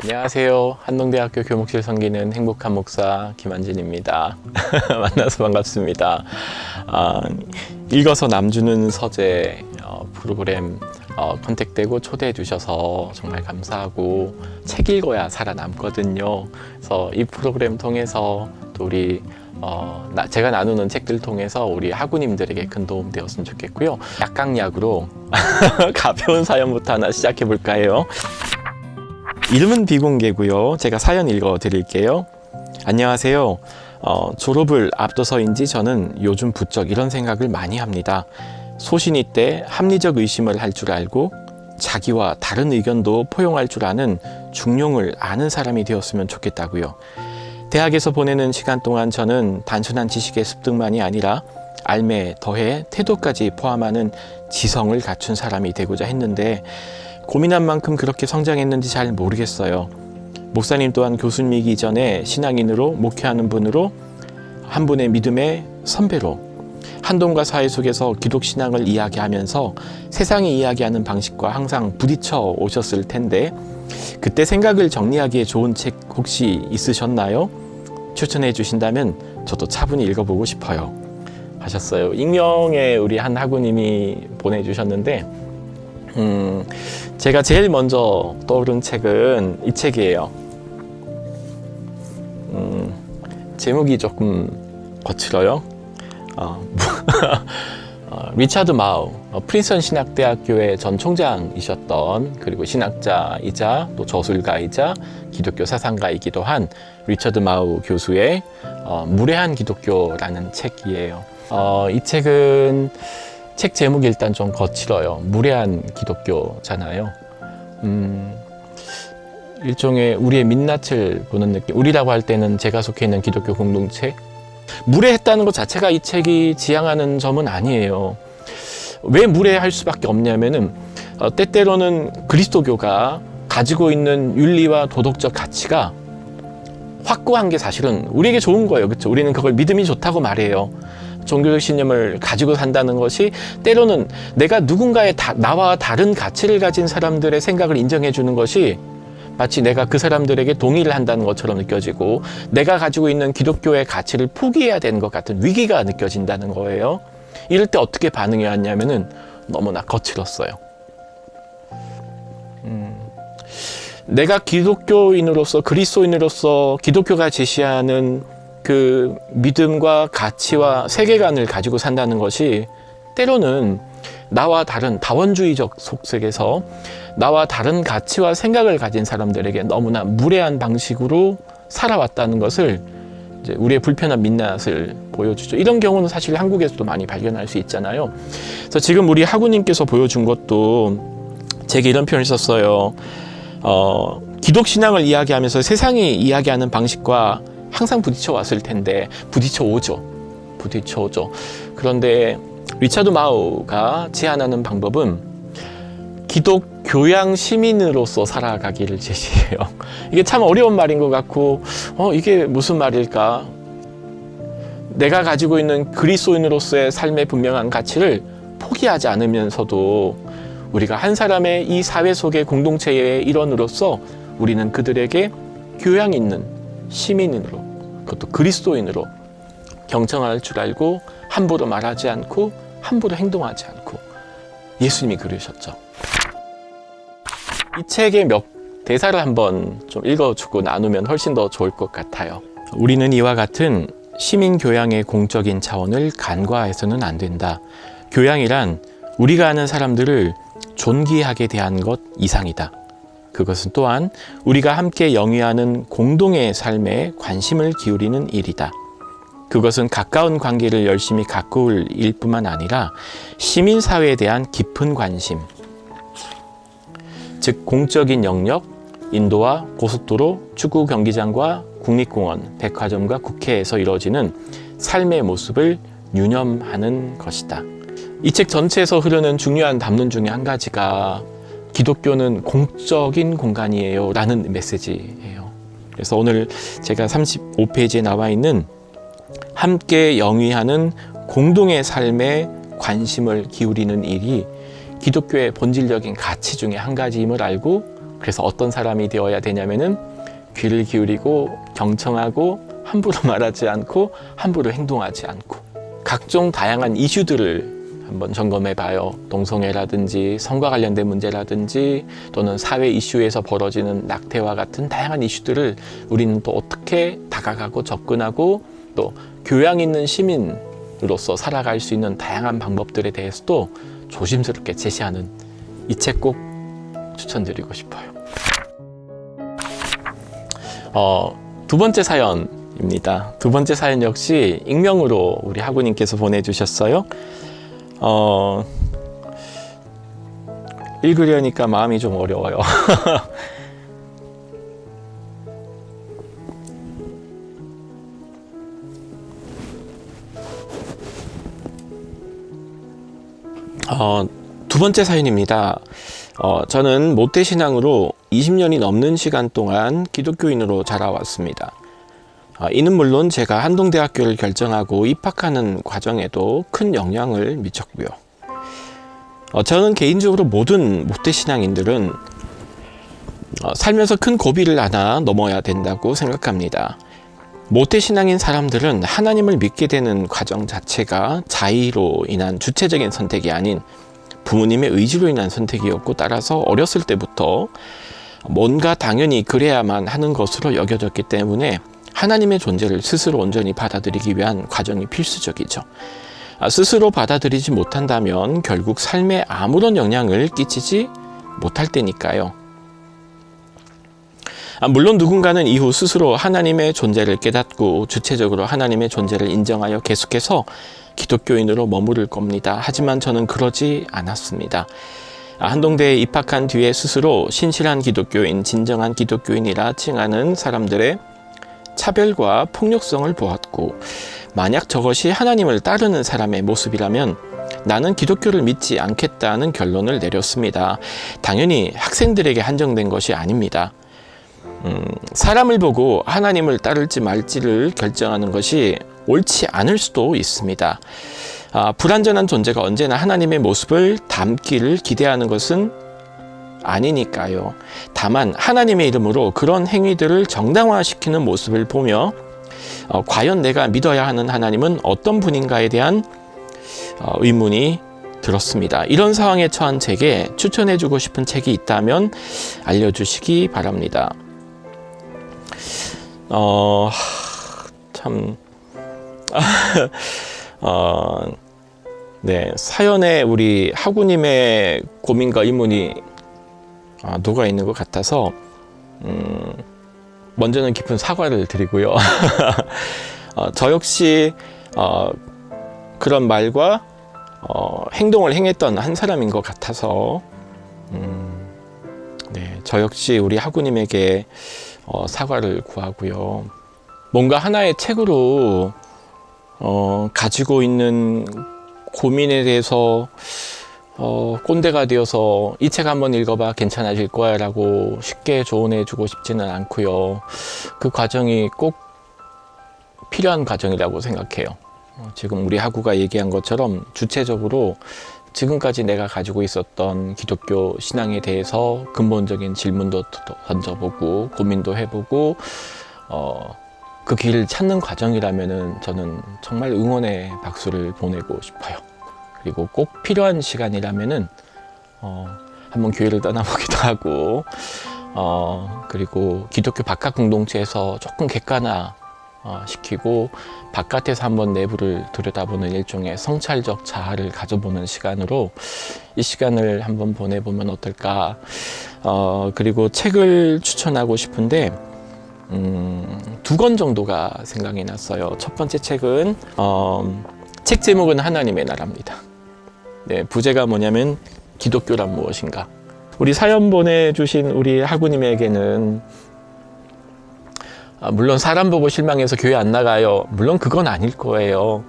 안녕하세요. 한동대학교 교목실 섬기는 행복한 목사 김한진입니다. 만나서 반갑습니다. 읽어서 남주는 서재 프로그램 컨택되고 초대해 주셔서 정말 감사하고, 책 읽어야 살아남거든요. 그래서 이 프로그램 통해서 또 우리 제가 나누는 책들 통해서 우리 학우님들에게 큰 도움 되었으면 좋겠고요. 약강약으로 가벼운 사연부터 하나 시작해 볼까 해요. 이름은 비공개고요. 제가 사연 읽어 드릴게요. 안녕하세요. 졸업을 앞둬서인지 저는 요즘 부쩍 이런 생각을 많이 합니다. 소신이 때 합리적 의심을 할 줄 알고 자기와 다른 의견도 포용할 줄 아는 중용을 아는 사람이 되었으면 좋겠다고요. 대학에서 보내는 시간 동안 저는 단순한 지식의 습득만이 아니라 알매 더해 태도까지 포함하는 지성을 갖춘 사람이 되고자 했는데, 고민한 만큼 그렇게 성장했는지 잘 모르겠어요. 목사님 또한 교수님이기 전에 신앙인으로 목회하는 분으로, 한 분의 믿음의 선배로 한동과 사회 속에서 기독신앙을 이야기하면서 세상이 이야기하는 방식과 항상 부딪혀 오셨을 텐데, 그때 생각을 정리하기에 좋은 책 혹시 있으셨나요? 추천해 주신다면 저도 차분히 읽어보고 싶어요. 하셨어요. 익명의 우리 한 학우님이 보내주셨는데, 제가 제일 먼저 떠오른 책은 이 책이에요. 제목이 조금 거칠어요. 리차드 마우, 프린스턴 신학대학교의 전 총장이셨던, 그리고 신학자이자 또 저술가이자 기독교 사상가이기도 한 리차드 마우 교수의 무례한 기독교라는 책이에요. 이 책은 책 제목이 일단 좀 거칠어요. 무례한 기독교잖아요. 일종의 우리의 민낯을 보는 느낌. 우리라고 할 때는 제가 속해 있는 기독교 공동체. 무례했다는 것 자체가 이 책이 지향하는 점은 아니에요. 왜 무례할 수밖에 없냐면은 때때로는 그리스도교가 가지고 있는 윤리와 도덕적 가치가 확고한 게 사실은 우리에게 좋은 거예요. 그렇죠? 우리는 그걸 믿음이 좋다고 말해요. 종교적 신념을 가지고 산다는 것이 때로는 내가 누군가의 나와 다른 가치를 가진 사람들의 생각을 인정해 주는 것이 마치 내가 그 사람들에게 동의를 한다는 것처럼 느껴지고, 내가 가지고 있는 기독교의 가치를 포기해야 되는 것 같은 위기가 느껴진다는 거예요. 이럴 때 어떻게 반응해야 하냐면은 너무나 거칠었어요. 내가 기독교인으로서, 그리스도인으로서 기독교가 제시하는 그 믿음과 가치와 세계관을 가지고 산다는 것이 때로는 나와 다른 다원주의적 속색에서 나와 다른 가치와 생각을 가진 사람들에게 너무나 무례한 방식으로 살아왔다는 것을, 이제 우리의 불편한 민낯을 보여주죠. 이런 경우는 사실 한국에서도 많이 발견할 수 있잖아요. 그래서 지금 우리 학우님께서 보여준 것도 제게 이런 표현을 썼어요. 기독신앙을 이야기하면서 세상이 이야기하는 방식과 항상 부딪혀 왔을 텐데, 부딪혀 오죠. 그런데 리차드 마우가 제안하는 방법은 기독 교양 시민으로서 살아가기를 제시해요. 이게 참 어려운 말인 것 같고, 이게 무슨 말일까? 내가 가지고 있는 그리스도인으로서의 삶의 분명한 가치를 포기하지 않으면서도 우리가 한 사람의 이 사회 속의 공동체의 일원으로서 우리는 그들에게 교양 있는 시민으로, 그것도 그리스도인으로 경청할 줄 알고 함부로 말하지 않고 함부로 행동하지 않고, 예수님이 그러셨죠. 이 책의 몇 대사를 한번 좀 읽어주고 나누면 훨씬 더 좋을 것 같아요. 우리는 이와 같은 시민 교양의 공적인 차원을 간과해서는 안 된다. 교양이란 우리가 아는 사람들을 존귀하게 대하는 것 이상이다. 그것은 또한 우리가 함께 영위하는 공동의 삶에 관심을 기울이는 일이다. 그것은 가까운 관계를 열심히 가꾸을 일뿐만 아니라 시민사회에 대한 깊은 관심, 즉 공적인 영역, 인도와 고속도로, 축구 경기장과 국립공원, 백화점과 국회에서 이루어지는 삶의 모습을 유념하는 것이다. 이 책 전체에서 흐르는 중요한 담론 중에 한 가지가 기독교는 공적인 공간이에요 라는 메시지예요. 그래서 오늘 제가 35페이지에 나와 있는 함께 영위하는 공동의 삶에 관심을 기울이는 일이 기독교의 본질적인 가치 중에 한 가지임을 알고, 그래서 어떤 사람이 되어야 되냐면은 귀를 기울이고 경청하고 함부로 말하지 않고 함부로 행동하지 않고 각종 다양한 이슈들을 한번 점검해 봐요. 동성애라든지 성과 관련된 문제라든지 또는 사회 이슈에서 벌어지는 낙태와 같은 다양한 이슈들을 우리는 또 어떻게 다가가고 접근하고 또 교양 있는 시민으로서 살아갈 수 있는 다양한 방법들에 대해서도 조심스럽게 제시하는 이 책 꼭 추천드리고 싶어요. 두 번째 사연입니다. 두 번째 사연 역시 익명으로 우리 학우님께서 보내주셨어요. 읽으려니까 마음이 좀 어려워요. 두 번째 사연입니다. 저는 모태신앙으로 20년이 넘는 시간 동안 기독교인으로 자라왔습니다. 이는 물론 제가 한동대학교를 결정하고 입학하는 과정에도 큰 영향을 미쳤고요. 저는 개인적으로 모든 모태신앙인들은 살면서 큰 고비를 하나 넘어야 된다고 생각합니다. 모태신앙인 사람들은 하나님을 믿게 되는 과정 자체가 자의로 인한 주체적인 선택이 아닌 부모님의 의지로 인한 선택이었고, 따라서 어렸을 때부터 뭔가 당연히 그래야만 하는 것으로 여겨졌기 때문에 하나님의 존재를 스스로 온전히 받아들이기 위한 과정이 필수적이죠. 스스로 받아들이지 못한다면 결국 삶에 아무런 영향을 끼치지 못할 때니까요. 물론 누군가는 이후 스스로 하나님의 존재를 깨닫고 주체적으로 하나님의 존재를 인정하여 계속해서 기독교인으로 머무를 겁니다. 하지만 저는 그러지 않았습니다. 한동대에 입학한 뒤에 스스로 신실한 기독교인, 진정한 기독교인이라 칭하는 사람들의 차별과 폭력성을 보았고, 만약 저것이 하나님을 따르는 사람의 모습이라면 나는 기독교를 믿지 않겠다는 결론을 내렸습니다. 당연히 학생들에게 한정된 것이 아닙니다. 사람을 보고 하나님을 따를지 말지를 결정하는 것이 옳지 않을 수도 있습니다. 불완전한 존재가 언제나 하나님의 모습을 담기를 기대하는 것은 아니니까요. 다만 하나님의 이름으로 그런 행위들을 정당화시키는 모습을 보며 과연 내가 믿어야 하는 하나님은 어떤 분인가에 대한 의문이 들었습니다. 이런 상황에 처한 제게 추천해주고 싶은 책이 있다면 알려주시기 바랍니다. 네, 사연에 우리 학우님의 고민과 의문이 녹아 있는 것 같아서 먼저는 깊은 사과를 드리고요. 저 역시 그런 말과 행동을 행했던 한 사람인 것 같아서 네, 저 역시 우리 학우님에게 사과를 구하고요. 뭔가 하나의 책으로 가지고 있는 고민에 대해서 꼰대가 되어서 이 책 한번 읽어봐 괜찮아질 거야 라고 쉽게 조언해 주고 싶지는 않고요. 그 과정이 꼭 필요한 과정이라고 생각해요. 지금 우리 학우가 얘기한 것처럼 주체적으로 지금까지 내가 가지고 있었던 기독교 신앙에 대해서 근본적인 질문도 던져보고 고민도 해보고 그 길을 찾는 과정이라면은 저는 정말 응원의 박수를 보내고 싶어요. 그리고 꼭 필요한 시간이라면은 한번 교회를 떠나보기도 하고 그리고 기독교 바깥 공동체에서 조금 객관화 시키고 바깥에서 한번 내부를 들여다보는 일종의 성찰적 자아를 가져보는 시간으로 이 시간을 한번 보내보면 어떨까. 그리고 책을 추천하고 싶은데 2권 정도가 생각이 났어요. 첫 번째 책은 책 제목은 하나님의 나라입니다. 네, 부제가 뭐냐면 기독교란 무엇인가. 우리 사연 보내주신 우리 학우님에게는 물론 사람 보고 실망해서 교회 안 나가요. 물론 그건 아닐 거예요.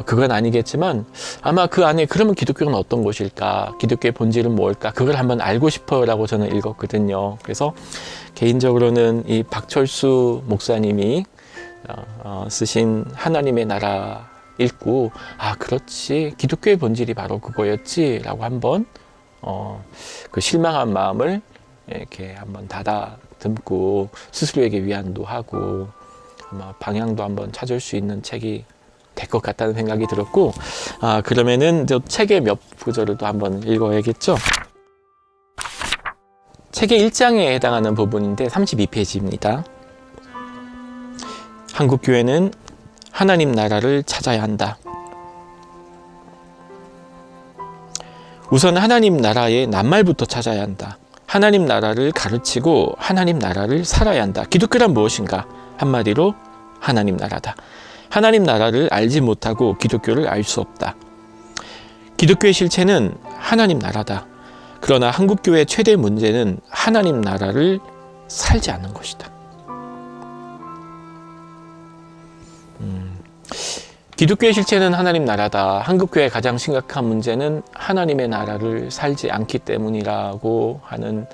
그건 아니겠지만 아마 그 안에 그러면 기독교는 어떤 것일까? 기독교의 본질은 뭘까? 그걸 한번 알고 싶어요 라고 저는 읽었거든요. 그래서 개인적으로는 이 박철수 목사님이 쓰신 하나님의 나라 읽고 그렇지 기독교의 본질이 바로 그거였지 라고 한번 그 실망한 마음을 이렇게 한번 다듬고 스스로에게 위안도 하고 아마 방향도 한번 찾을 수 있는 책이 될 것 같다는 생각이 들었고, 그러면은 저 책의 몇 구절을 또 한번 읽어야겠죠. 책의 1장에 해당하는 부분인데 32페이지입니다. 한국교회는 하나님 나라를 찾아야 한다. 우선 하나님 나라의 낱말부터 찾아야 한다. 하나님 나라를 가르치고 하나님 나라를 살아야 한다. 기독교란 무엇인가? 한마디로 하나님 나라다. 하나님 나라를 알지 못하고 기독교를 알 수 없다. 기독교의 실체는 하나님 나라다. 그러나 한국교회의 최대 문제는 하나님 나라를 살지 않는 것이다. 기독교의 실체는 하나님 나라다. 한국교회의 가장 심각한 문제는 하나님의 나라를 살지 않기 때문이라고 하는,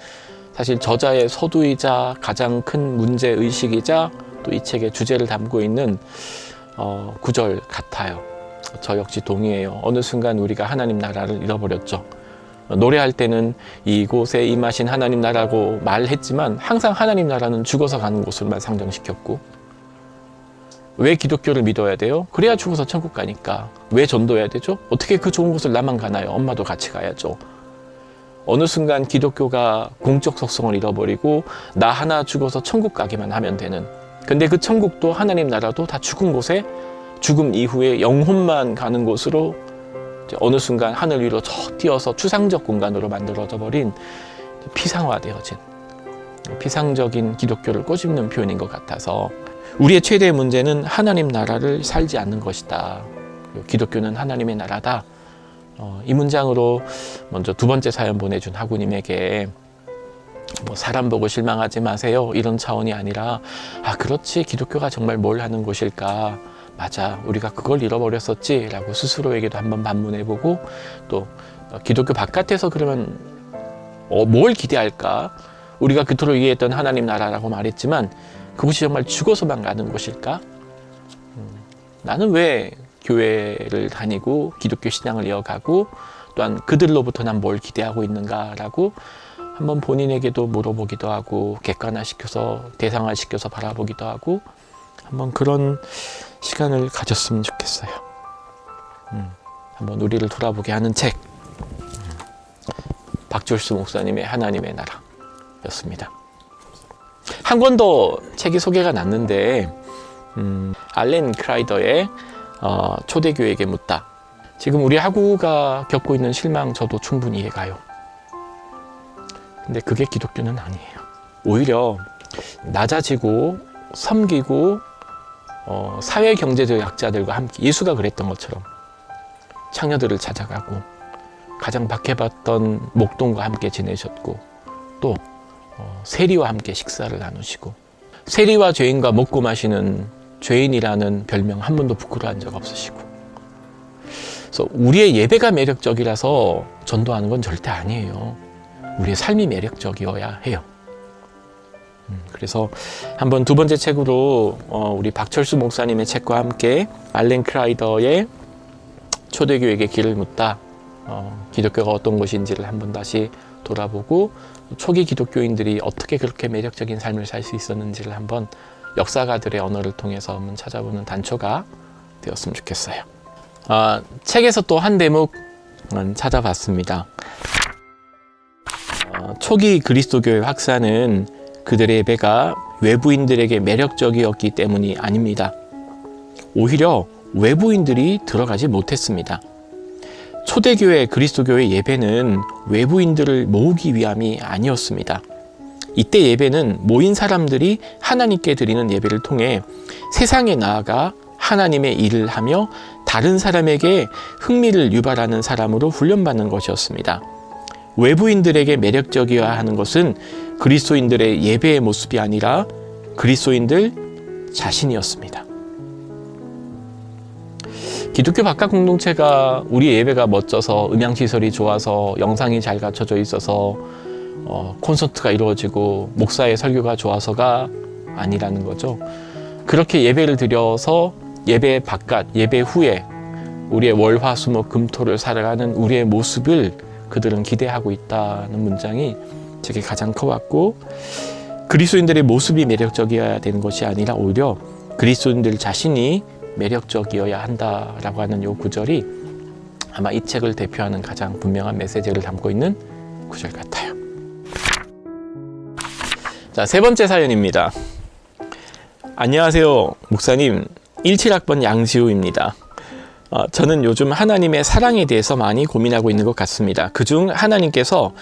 사실 저자의 서두이자 가장 큰 문제의식이자 또 이 책의 주제를 담고 있는 구절 같아요. 저 역시 동의해요. 어느 순간 우리가 하나님 나라를 잃어버렸죠. 노래할 때는 이곳에 임하신 하나님 나라고 말했지만 항상 하나님 나라는 죽어서 가는 곳으로만 상정시켰고, 왜 기독교를 믿어야 돼요? 그래야 죽어서 천국 가니까. 왜 전도해야 되죠? 어떻게 그 좋은 곳을 나만 가나요? 엄마도 같이 가야죠. 어느 순간 기독교가 공적 속성을 잃어버리고 나 하나 죽어서 천국 가기만 하면 되는, 근데 그 천국도 하나님 나라도 다 죽은 곳에, 죽음 이후에 영혼만 가는 곳으로 어느 순간 하늘 위로 저 뛰어서 추상적 공간으로 만들어져 버린 피상화되어진 피상적인 기독교를 꼬집는 표현인 것 같아서, 우리의 최대의 문제는 하나님 나라를 살지 않는 것이다. 기독교는 하나님의 나라다. 이 문장으로 먼저 두 번째 사연 보내준 하구님에게 사람 보고 실망하지 마세요, 이런 차원이 아니라, 그렇지, 기독교가 정말 뭘 하는 곳일까, 맞아, 우리가 그걸 잃어버렸었지 라고 스스로에게도 한번 반문해보고, 또 기독교 바깥에서 그러면 뭘 기대할까? 우리가 그토록 얘기했던 하나님 나라라고 말했지만 그곳이 정말 죽어서만 가는 곳일까? 나는 왜 교회를 다니고 기독교 신앙을 이어가고 또한 그들로부터 난 뭘 기대하고 있는가라고 한번 본인에게도 물어보기도 하고, 객관화시켜서 대상화시켜서 바라보기도 하고, 한번 그런 시간을 가졌으면 좋겠어요. 한번 우리를 돌아보게 하는 책, 박철수 목사님의 하나님의 나라였습니다. 한 권 더 책이 소개가 났는데, 알렌 크라이더의 초대교회에게 묻다. 지금 우리 하구가 겪고 있는 실망 저도 충분히 이해가요. 근데 그게 기독교는 아니에요. 오히려 낮아지고 섬기고 사회 경제적 약자들과 함께, 예수가 그랬던 것처럼 창녀들을 찾아가고 가장 박해받던 목동과 함께 지내셨고, 또 세리와 함께 식사를 나누시고, 세리와 죄인과 먹고 마시는 죄인이라는 별명 한 번도 부끄러워한 적 없으시고, 그래서 우리의 예배가 매력적이라서 전도하는 건 절대 아니에요. 우리의 삶이 매력적이어야 해요. 그래서 한번 두 번째 책으로 우리 박철수 목사님의 책과 함께 알렌 크라이더의 초대교회에게 길을 묻다, 기독교가 어떤 것인지를 한번 다시 돌아보고, 초기 기독교인들이 어떻게 그렇게 매력적인 삶을 살 수 있었는지를 한번 역사가들의 언어를 통해서 한번 찾아보는 단초가 되었으면 좋겠어요. 책에서 또 한 대목 찾아봤습니다. 초기 그리스도교의 확산은 그들의 예배가 외부인들에게 매력적이었기 때문이 아닙니다. 오히려 외부인들이 들어가지 못했습니다. 초대교회 그리스도교의 예배는 외부인들을 모으기 위함이 아니었습니다. 이때 예배는 모인 사람들이 하나님께 드리는 예배를 통해 세상에 나아가 하나님의 일을 하며 다른 사람에게 흥미를 유발하는 사람으로 훈련받는 것이었습니다. 외부인들에게 매력적이어야 하는 것은 그리스도인들의 예배의 모습이 아니라 그리스도인들 자신이었습니다. 기독교 바깥 공동체가 우리 예배가 멋져서 음향시설이 좋아서 영상이 잘 갖춰져 있어서 콘서트가 이루어지고 목사의 설교가 좋아서가 아니라는 거죠. 그렇게 예배를 드려서 예배 바깥, 예배 후에 우리의 월화수목 금토를 살아가는 우리의 모습을 그들은 기대하고 있다는 문장이 제게 가장 커왔고, 그리스도인들의 모습이 매력적이어야 되는 것이 아니라 오히려 그리스도인들 자신이 매력적이어야 한다라고 하는 이 구절이 아마 이 책을 대표하는 가장 분명한 메시지를 담고 있는 구절 같아요. 자, 세 번째 사연입니다. 안녕하세요, 목사님. 17학번 양지우입니다. 저는 요즘 하나님의 사랑에 대해서 많이 고민하고 있는 것 같습니다. 그중 하나님께서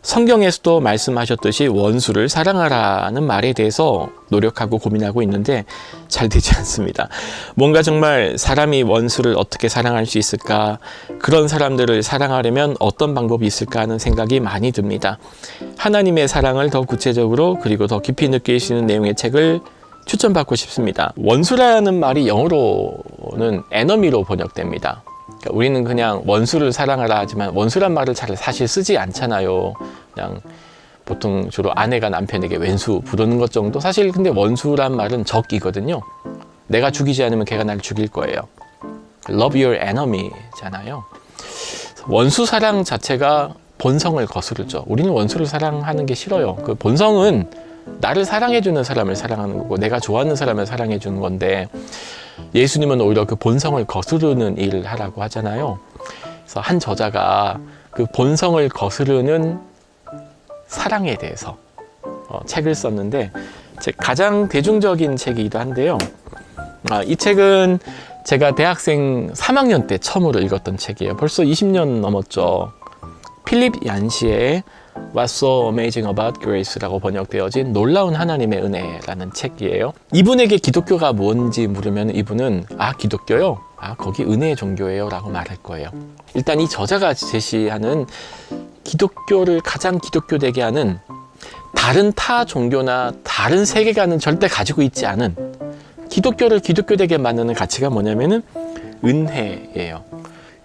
성경에서도 말씀하셨듯이 원수를 사랑하라는 말에 대해서 노력하고 고민하고 있는데 잘 되지 않습니다. 뭔가 정말 사람이 원수를 어떻게 사랑할 수 있을까? 그런 사람들을 사랑하려면 어떤 방법이 있을까 하는 생각이 많이 듭니다. 하나님의 사랑을 더 구체적으로 그리고 더 깊이 느낄 수 있는 내용의 책을 추천받고 싶습니다. 원수라는 말이 영어로는 enemy로 번역됩니다. 그러니까 우리는 그냥 원수를 사랑하라 하지만 원수란 말을 잘 사실 쓰지 않잖아요. 그냥 보통 주로 아내가 남편에게 왼수 부르는 것 정도. 사실 근데 원수란 말은 적이거든요. 내가 죽이지 않으면 걔가 날 죽일 거예요. Love your enemy잖아요. 원수 사랑 자체가 본성을 거스르죠. 우리는 원수를 사랑하는 게 싫어요. 그 본성은 나를 사랑해주는 사람을 사랑하는 거고 내가 좋아하는 사람을 사랑해주는 건데, 예수님은 오히려 그 본성을 거스르는 일을 하라고 하잖아요. 그래서 한 저자가 그 본성을 거스르는 사랑에 대해서 책을 썼는데, 가장 대중적인 책이기도 한데요. 이 책은 제가 대학생 3학년 때 처음으로 읽었던 책이에요. 벌써 20년 넘었죠. 필립 얀시의 What's so amazing about grace라고 번역되어진 놀라운 하나님의 은혜라는 책이에요. 이분에게 기독교가 뭔지 물으면 이분은 기독교요? 거기 은혜의 종교예요 라고 말할 거예요. 일단 이 저자가 제시하는 기독교를 가장 기독교되게 하는, 다른 타 종교나 다른 세계관은 절대 가지고 있지 않은 기독교를 기독교되게 만드는 가치가 뭐냐면은 은혜예요.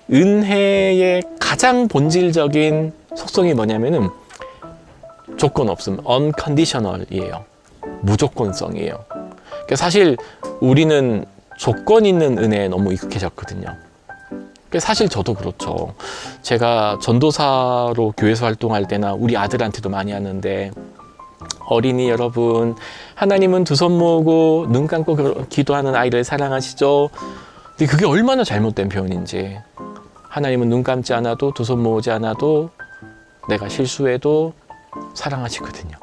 은혜의 가장 본질적인 속성이 뭐냐면은 조건 없음, unconditional이에요. 무조건성이에요. 그러니까 사실 우리는 조건 있는 은혜에 너무 익숙해졌거든요. 그러니까 사실 저도 그렇죠. 제가 전도사로 교회에서 활동할 때나 우리 아들한테도 많이 하는데, 어린이 여러분, 하나님은 두 손 모으고 눈 감고 기도하는 아이를 사랑하시죠? 근데 그게 얼마나 잘못된 표현인지. 하나님은 눈 감지 않아도 두 손 모으지 않아도 내가 실수해도 사랑하시거든요.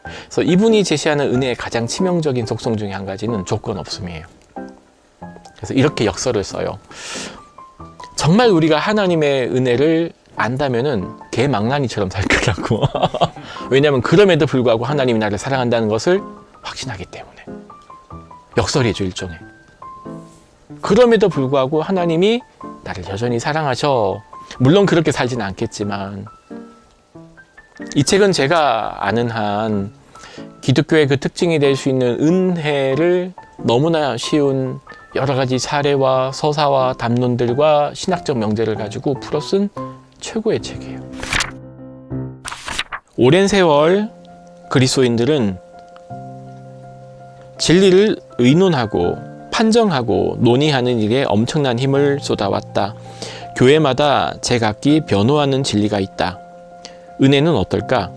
그래서 이분이 제시하는 은혜의 가장 치명적인 속성 중에 한 가지는 조건 없음이에요. 그래서 이렇게 역설을 써요. 정말 우리가 하나님의 은혜를 안다면은 개망나니처럼 살 거라고. 왜냐하면 그럼에도 불구하고 하나님이 나를 사랑한다는 것을 확신하기 때문에. 역설이죠, 일종의. 그럼에도 불구하고 하나님이 나를 여전히 사랑하셔. 물론 그렇게 살진 않겠지만, 이 책은 제가 아는 한 기독교의 그 특징이 될 수 있는 은혜를 너무나 쉬운 여러 가지 사례와 서사와 담론들과 신학적 명제를 가지고 풀어 쓴 최고의 책이에요. 오랜 세월 그리스도인들은 진리를 의논하고 판정하고 논의하는 일에 엄청난 힘을 쏟아왔다. 교회마다 제각기 변호하는 진리가 있다. 은혜는 어떨까?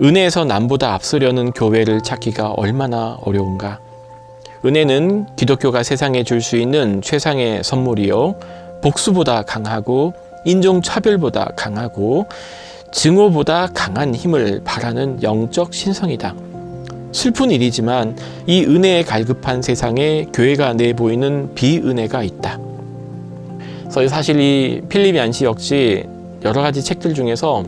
은혜에서 남보다 앞서려는 교회를 찾기가 얼마나 어려운가? 은혜는 기독교가 세상에 줄 수 있는 최상의 선물이요, 복수보다 강하고 인종차별보다 강하고 증오보다 강한 힘을 바라는 영적 신성이다. 슬픈 일이지만 이 은혜에 갈급한 세상에 교회가 내보이는 비은혜가 있다. 그래서 사실 이 필립 얀시 역시 여러 가지 책들 중에서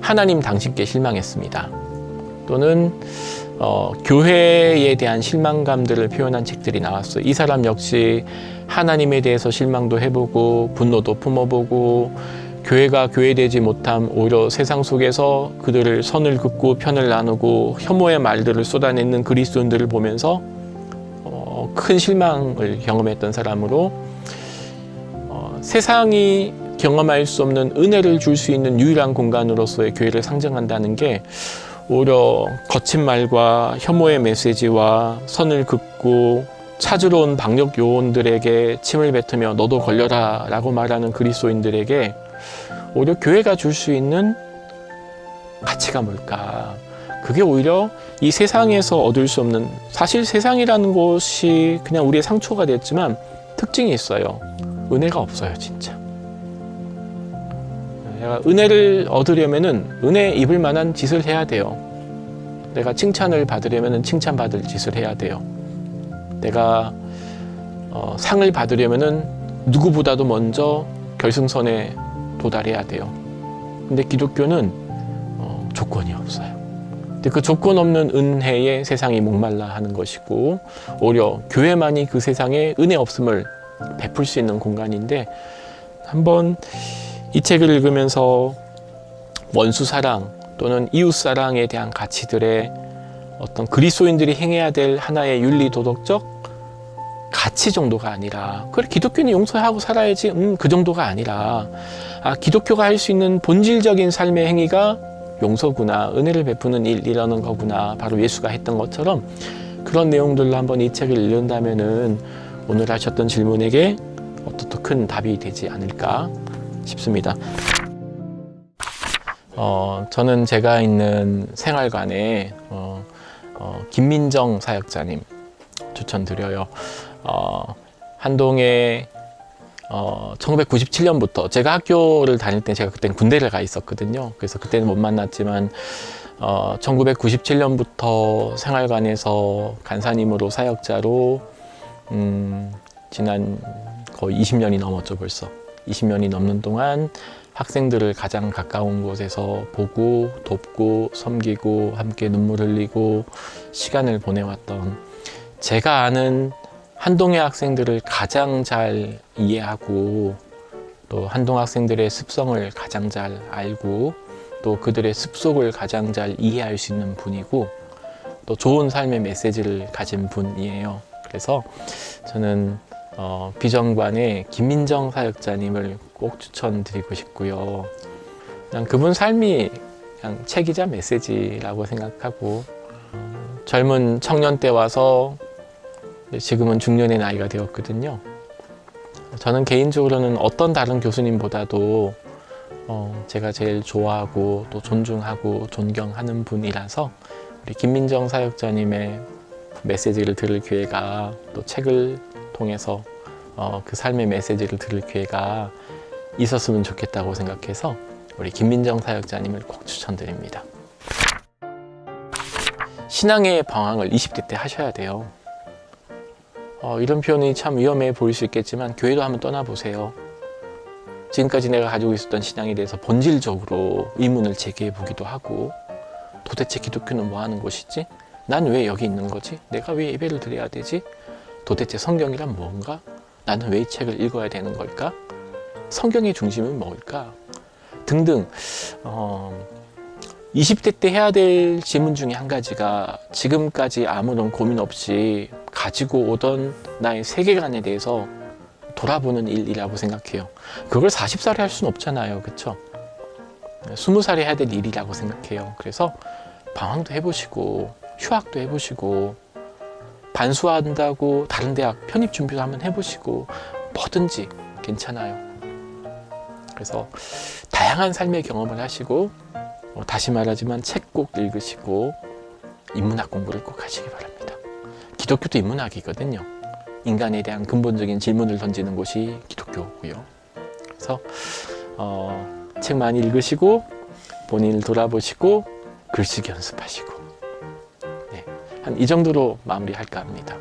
하나님 당신께 실망했습니다. 또는 교회에 대한 실망감들을 표현한 책들이 나왔어요. 이 사람 역시 하나님에 대해서 실망도 해보고 분노도 품어보고, 교회가 교회되지 못함, 오히려 세상 속에서 그들을 선을 긋고 편을 나누고 혐오의 말들을 쏟아내는 그리스도인들을 보면서 큰 실망을 경험했던 사람으로, 세상이 경험할 수 없는 은혜를 줄 수 있는 유일한 공간으로서의 교회를 상징한다는 게 오히려 거친 말과 혐오의 메시지와 선을 긋고 찾으러 온 방역 요원들에게 침을 뱉으며 너도 걸려라 라고 말하는 그리스도인들에게 오히려 교회가 줄 수 있는 가치가 뭘까? 그게 오히려 이 세상에서 얻을 수 없는, 사실 세상이라는 곳이 그냥 우리의 상초가 됐지만 특징이 있어요. 은혜가 없어요, 진짜. 내가 은혜를 얻으려면은 은혜 입을 만한 짓을 해야 돼요. 내가 칭찬을 받으려면은 칭찬받을 짓을 해야 돼요. 내가 상을 받으려면은 누구보다도 먼저 결승선에 도달해야 돼요. 근데 기독교는 조건이 없어요. 근데 그 조건 없는 은혜에 세상이 목말라 하는 것이고, 오히려 교회만이 그 세상에 은혜 없음을 베풀 수 있는 공간인데, 한번 이 책을 읽으면서 원수 사랑 또는 이웃 사랑에 대한 가치들의 어떤 그리스도인들이 행해야 될 하나의 윤리 도덕적 가치 정도가 아니라, 그래 기독교는 용서하고 살아야지, 그 정도가 아니라, 기독교가 할 수 있는 본질적인 삶의 행위가 용서구나, 은혜를 베푸는 일이라는 거구나, 바로 예수가 했던 것처럼 그런 내용들로 한번 이 책을 읽는다면은 오늘 하셨던 질문에게 어떤 더 큰 답이 되지 않을까 싶습니다. 저는 제가 있는 생활관에 김민정 사역자님 추천드려요. 한동에 1997년부터 제가 학교를 다닐 때, 제가 그때는 군대를 가 있었거든요. 그래서 그때는 못 만났지만 1997년부터 생활관에서 간사님으로 사역자로 지난 거의 20년이 넘었죠. 벌써 20년이 넘는 동안 학생들을 가장 가까운 곳에서 보고 돕고 섬기고 함께 눈물 흘리고 시간을 보내왔던, 제가 아는 한동의 학생들을 가장 잘 이해하고, 또 한동 학생들의 습성을 가장 잘 알고, 또 그들의 습속을 가장 잘 이해할 수 있는 분이고, 또 좋은 삶의 메시지를 가진 분이에요. 그래서 저는 비전관의 김민정 사역자님을 꼭 추천드리고 싶고요. 그냥 그분 삶이 그냥 책이자 메시지라고 생각하고, 젊은 청년 때 와서 지금은 중년의 나이가 되었거든요. 저는 개인적으로는 어떤 다른 교수님보다도 제가 제일 좋아하고 또 존중하고 존경하는 분이라서, 우리 김민정 사역자님의 메시지를 들을 기회가, 또 책을 통해서 그 삶의 메시지를 들을 기회가 있었으면 좋겠다고 생각해서 우리 김민정 사역자님을 꼭 추천드립니다. 신앙의 방황을 20대 때 하셔야 돼요. 이런 표현이 참 위험해 보일 수 있겠지만 교회도 한번 떠나보세요. 지금까지 내가 가지고 있었던 신앙에 대해서 본질적으로 의문을 제기해 보기도 하고, 도대체 기독교는 뭐 하는 곳이지? 난 왜 여기 있는 거지? 내가 왜 예배를 드려야 되지? 도대체 성경이란 뭔가? 나는 왜 이 책을 읽어야 되는 걸까? 성경의 중심은 뭘까? 등등. 20대 때 해야 될 질문 중에 한 가지가, 지금까지 아무런 고민 없이 가지고 오던 나의 세계관에 대해서 돌아보는 일이라고 생각해요. 그걸 40살에 할 수는 없잖아요. 그렇죠? 20살에 해야 될 일이라고 생각해요. 그래서 방황도 해보시고 휴학도 해보시고 반수한다고 다른 대학 편입 준비도 한번 해보시고 뭐든지 괜찮아요. 그래서 다양한 삶의 경험을 하시고, 다시 말하지만 책 꼭 읽으시고 인문학 공부를 꼭 하시기 바랍니다. 기독교도 인문학이거든요. 인간에 대한 근본적인 질문을 던지는 곳이 기독교고요. 그래서 책 많이 읽으시고 본인을 돌아보시고 글쓰기 연습하시고, 한 이 정도로 마무리할까 합니다.